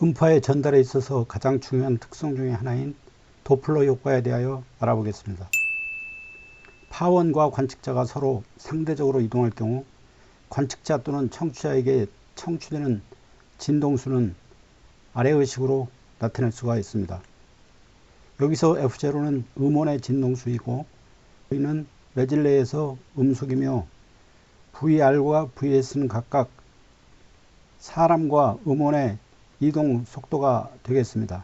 음파의 전달에 있어서 가장 중요한 특성 중의 하나인 도플러 효과에 대하여 알아보겠습니다. 파원과 관측자가 서로 상대적으로 이동할 경우 관측자 또는 청취자에게 청취되는 진동수는 아래의 식으로 나타낼 수가 있습니다. 여기서 F0는 음원의 진동수이고 V는 매질 내에서 음속이며 VR과 VS는 각각 사람과 음원의 이동 속도가 되겠습니다.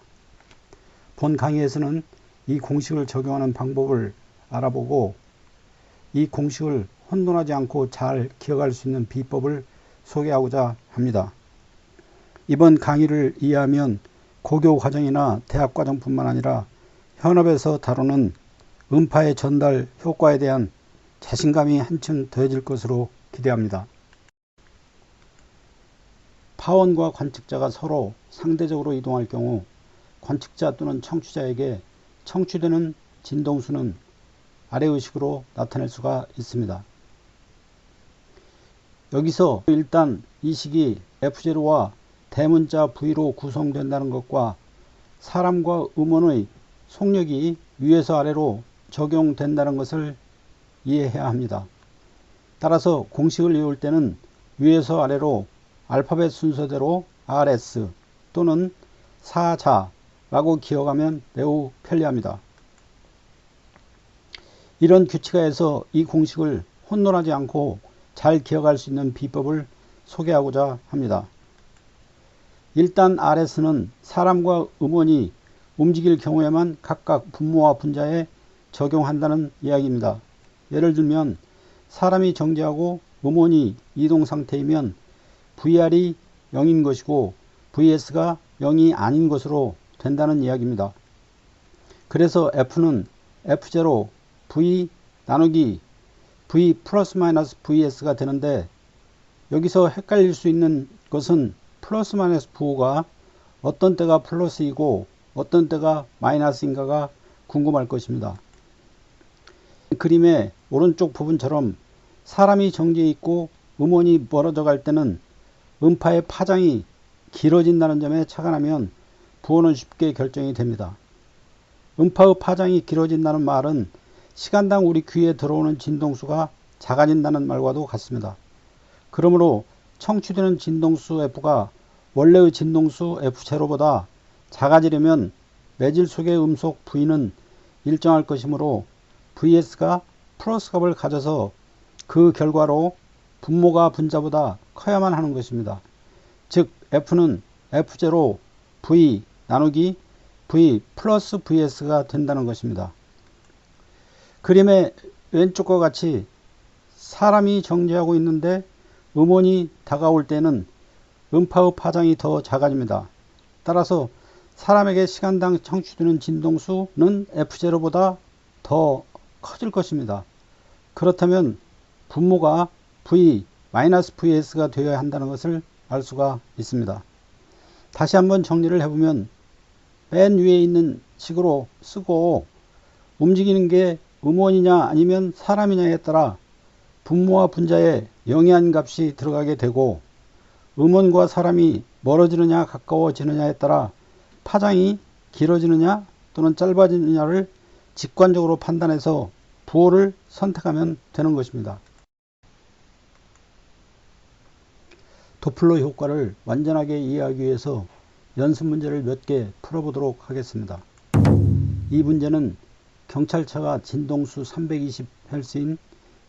본 강의에서는 이 공식을 적용하는 방법을 알아보고 이 공식을 혼돈하지 않고 잘 기억할 수 있는 비법을 소개하고자 합니다. 이번 강의를 이해하면 고교 과정이나 대학 과정뿐만 아니라 현업에서 다루는 음파의 전달 효과에 대한 자신감이 한층 더해질 것으로 기대합니다. 파원과 관측자가 서로 상대적으로 이동할 경우 관측자 또는 청취자에게 청취되는 진동수는 아래의 식으로 나타낼 수가 있습니다. 여기서 일단 이 식이 F0와 대문자 V로 구성된다는 것과 사람과 음원의 속력이 위에서 아래로 적용된다는 것을 이해해야 합니다. 따라서 공식을 외울 때는 위에서 아래로 알파벳 순서대로 RS 또는 4자라고 기억하면 매우 편리합니다. 이런 규칙하에서 이 공식을 혼돈하지 않고 잘 기억할 수 있는 비법을 소개하고자 합니다. 일단 RS는 사람과 음원이 움직일 경우에만 각각 분모와 분자에 적용한다는 이야기입니다. 예를 들면 사람이 정지하고 음원이 이동 상태이면 VR이 0인 것이고 VS가 0이 아닌 것으로 된다는 이야기입니다. 그래서 F는 F0 V 나누기 V 플러스 마이너스 VS가 되는데 여기서 헷갈릴 수 있는 것은 플러스 마이너스 부호가 어떤 때가 플러스이고 어떤 때가 마이너스인가가 궁금할 것입니다. 그림의 오른쪽 부분처럼 사람이 정지해 있고 음원이 멀어져 갈 때는 음파의 파장이 길어진다는 점에 착안하면 부호는 쉽게 결정이 됩니다. 음파의 파장이 길어진다는 말은 시간당 우리 귀에 들어오는 진동수가 작아진다는 말과도 같습니다. 그러므로 청취되는 진동수 F가 원래의 진동수 F0보다 작아지려면 매질 속의 음속 V는 일정할 것이므로 VS가 플러스 값을 가져서 그 결과로 분모가 분자보다 커야만 하는 것입니다. 즉 F는 F0 V 나누기 V 플러스 VS가 된다는 것입니다. 그림의 왼쪽과 같이 사람이 정지하고 있는데 음원이 다가올 때는 음파의 파장이 더 작아집니다. 따라서 사람에게 시간당 청취되는 진동수는 F0보다 더 커질 것입니다. 그렇다면 분모가 V-VS가 되어야 한다는 것을 알 수가 있습니다. 다시 한번 정리를 해보면 맨 위에 있는 식으로 쓰고 움직이는 게 음원이냐 아니면 사람이냐에 따라 분모와 분자에 영이한 값이 들어가게 되고 음원과 사람이 멀어지느냐 가까워지느냐에 따라 파장이 길어지느냐 또는 짧아지느냐를 직관적으로 판단해서 부호를 선택하면 되는 것입니다. 도플러 효과를 완전하게 이해하기 위해서 연습 문제를 몇 개 풀어보도록 하겠습니다. 이 문제는 경찰차가 진동수 320Hz인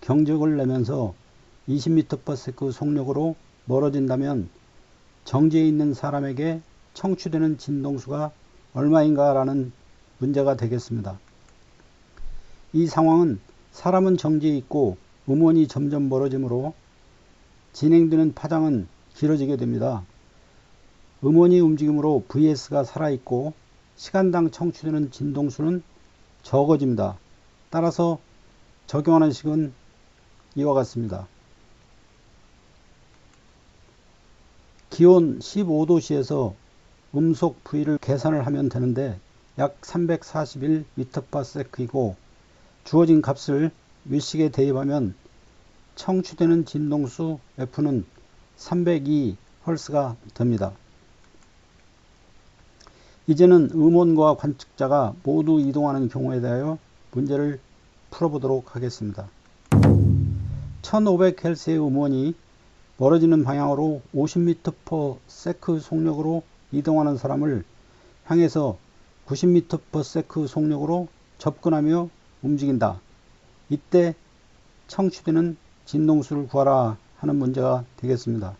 경적을 내면서 20m/s 속력으로 멀어진다면 정지해 있는 사람에게 청취되는 진동수가 얼마인가 라는 문제가 되겠습니다. 이 상황은 사람은 정지해 있고 음원이 점점 멀어지므로 진행되는 파장은 길어지게 됩니다. 음원이 움직임으로 VS가 살아있고 시간당 청취되는 진동수는 적어집니다. 따라서 적용하는 식은 이와 같습니다. 기온 15도씨에서 음속 V를 계산을 하면 되는데 약 341m/s이고 주어진 값을 위식에 대입하면 청취되는 진동수 F는 302Hz가 됩니다. 이제는 음원과 관측자가 모두 이동하는 경우에 대하여 문제를 풀어보도록 하겠습니다. 1500Hz의 음원이 멀어지는 방향으로 50m/s 속력으로 이동하는 사람을 향해서 90m/s 속력으로 접근하며 움직인다. 이때 청취되는 진동수를 구하라 하는 문제가 되겠습니다.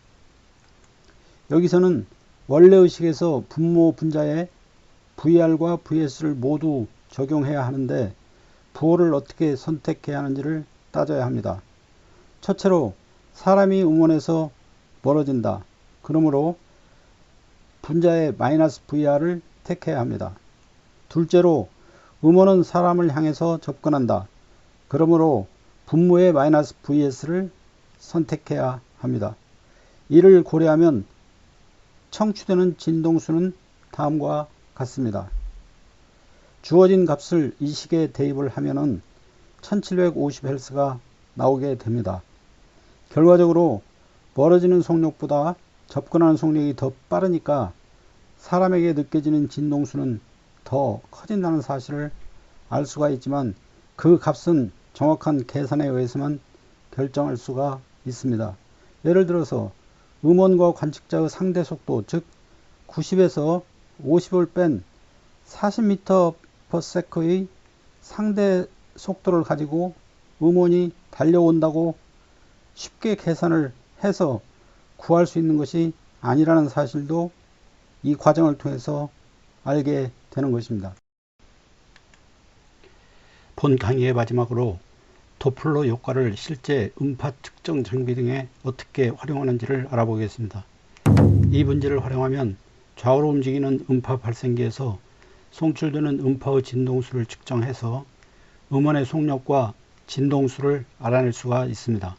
여기서는 원래의식에서 분모 분자에 VR과 VS를 모두 적용해야 하는데 부호를 어떻게 선택해야 하는지를 따져야 합니다. 첫째로 사람이 음원에서 멀어진다. 그러므로 분자의 -VR을 택해야 합니다. 둘째로 음원은 사람을 향해서 접근한다. 그러므로 분모의 -VS를 선택해야 합니다. 이를 고려하면 청취되는 진동수는 다음과 같습니다. 주어진 값을 이 식에 대입을 하면은 1750Hz가 나오게 됩니다. 결과적으로 멀어지는 속력보다 접근하는 속력이 더 빠르니까 사람에게 느껴지는 진동수는 더 커진다는 사실을 알 수가 있지만 그 값은 정확한 계산에 의해서만 결정할 수가 있습니다. 예를 들어서 음원과 관측자의 상대 속도, 즉 90에서 50을 뺀 40m/s의 상대 속도를 가지고 음원이 달려온다고 쉽게 계산을 해서 구할 수 있는 것이 아니라는 사실도 이 과정을 통해서 알게 되는 것입니다. 본 강의의 마지막으로 도플러 효과를 실제 음파 측정 장비 등에 어떻게 활용하는지를 알아보겠습니다. 이 문제를 활용하면 좌우로 움직이는 음파 발생기에서 송출되는 음파의 진동수를 측정해서 음원의 속력과 진동수를 알아낼 수가 있습니다.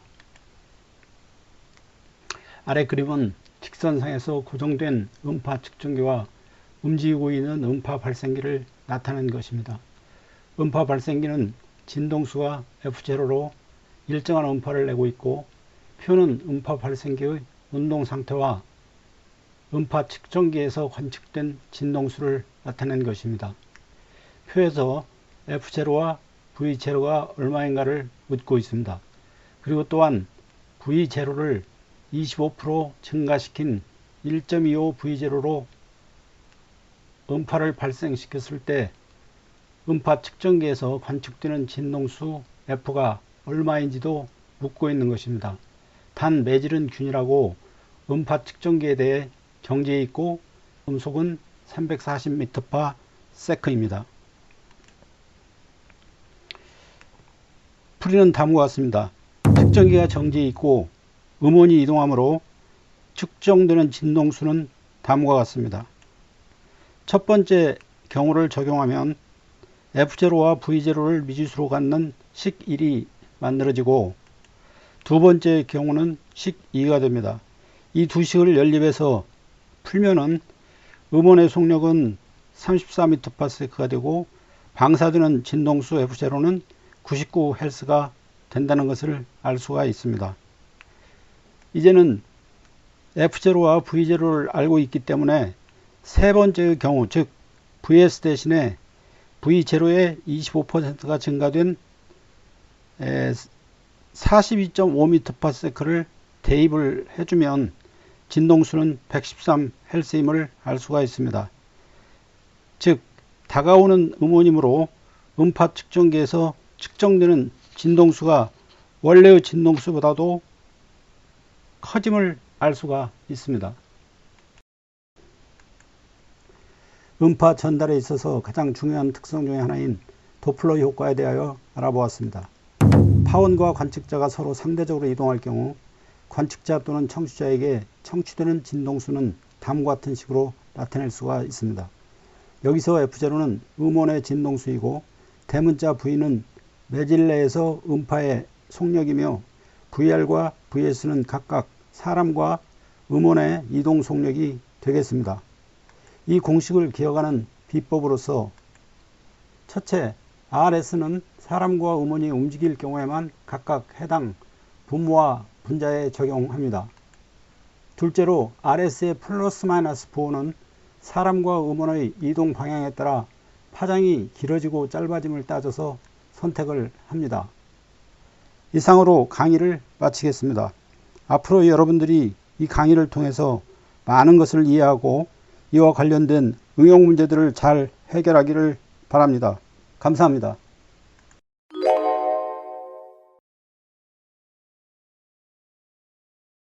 아래 그림은 직선상에서 고정된 음파 측정기와 움직이고 있는 음파 발생기를 나타낸 것입니다. 음파 발생기는 진동수가 F0로 일정한 음파를 내고 있고 표는 음파 발생기의 운동 상태와 음파 측정기에서 관측된 진동수를 나타낸 것입니다. 표에서 F0와 V0가 얼마인가를 묻고 있습니다. 그리고 또한 V0를 25% 증가시킨 1.25 V0로 음파를 발생시켰을 때 음파 측정기에서 관측되는 진동수 F가 얼마인지도 묻고 있는 것입니다. 단 매질은 균일하고 음파 측정기에 대해 정지해 있고 음속은 340m/s입니다. 풀이는 다음과 같습니다. 측정기가 정지해 있고 음원이 이동하므로 측정되는 진동수는 다음과 같습니다. 첫 번째 경우를 적용하면 F0와 V0를 미지수로 갖는 식 1이 만들어지고 두 번째 경우는 식 2가 됩니다. 이 두 식을 연립해서 풀면은 음원의 속력은 34m/s가 되고 방사되는 진동수 F0는 99Hz가 된다는 것을 알 수가 있습니다. 이제는 F0와 V0를 알고 있기 때문에 세 번째의 경우, 즉 VS 대신에 V0의 25%가 증가된 42.5m/s를 대입을 해주면 진동수는 113Hz임을 알 수가 있습니다. 즉 다가오는 음원이므로 음파 측정기에서 측정되는 진동수가 원래의 진동수보다도 커짐을 알 수가 있습니다. 음파 전달에 있어서 가장 중요한 특성 중의 하나인 도플러 효과에 대하여 알아보았습니다. 파원과 관측자가 서로 상대적으로 이동할 경우 관측자 또는 청취자에게 청취되는 진동수는 다음과 같은 식으로 나타낼 수가 있습니다. 여기서 F0는 음원의 진동수이고 대문자 V는 매질 내에서 음파의 속력이며 VR과 VS는 각각 사람과 음원의 이동 속력이 되겠습니다. 이 공식을 기억하는 비법으로서 첫째, RS는 사람과 음원이 움직일 경우에만 각각 해당 분모와 분자에 적용합니다. 둘째로 RS의 플러스 마이너스 부호는 사람과 음원의 이동 방향에 따라 파장이 길어지고 짧아짐을 따져서 선택을 합니다. 이상으로 강의를 마치겠습니다. 앞으로 여러분들이 이 강의를 통해서 많은 것을 이해하고 이와 관련된 응용 문제들을 잘 해결하기를 바랍니다. 감사합니다.